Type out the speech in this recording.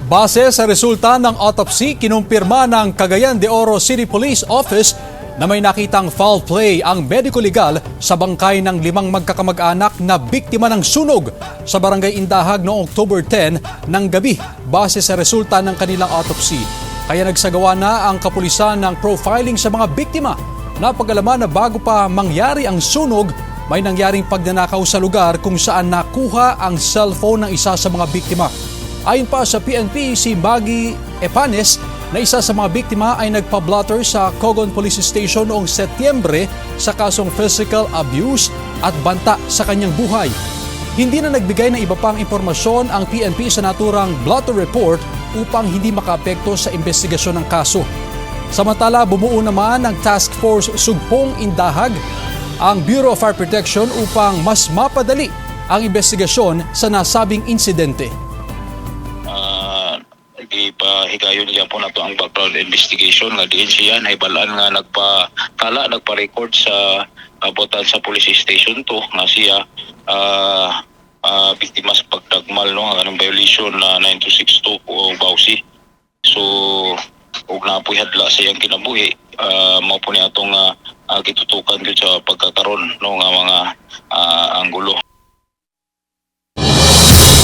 Base sa resulta ng autopsy, kinumpirma ng Cagayan de Oro City Police Office na may nakitang foul play ang medico legal sa bangkay ng 5 magkakamag-anak na biktima ng sunog sa Barangay Indahag noong October 10 ng gabi base sa resulta ng kanilang autopsy. Kaya nagsagawa na ang kapulisan ng profiling sa mga biktima. Napag-alaman na bago pa mangyari ang sunog, may nangyaring pagnanakaw sa lugar kung saan nakuha ang cellphone ng isa sa mga biktima. Ayon pa sa PNP, si Maggie Epanes na isa sa mga biktima ay nagpa-blotter sa Cogon Police Station noong Setyembre sa kasong physical abuse at banta sa kanyang buhay. Hindi na nagbigay ng iba pang impormasyon ang PNP sa naturang blotter report upang hindi makaapekto sa investigasyon ng kaso. Samantala, bumuo naman ng Task Force Sugpong Indahag ang Bureau of Fire Protection upang mas mapadali ang investigasyon sa nasabing insidente. Ipahigayon niya po na to ang background investigation nga diin siya naibalaan nga nagpa-record sa abutan sa police station to nga siya biktima sa pagdagmal no ang anong violation na 9262 o bawsi. So ug napoy hadla sa iyang kinabuhi mao po ni atong gitutukan gyud sa pagkakaron no nga mga anggulo.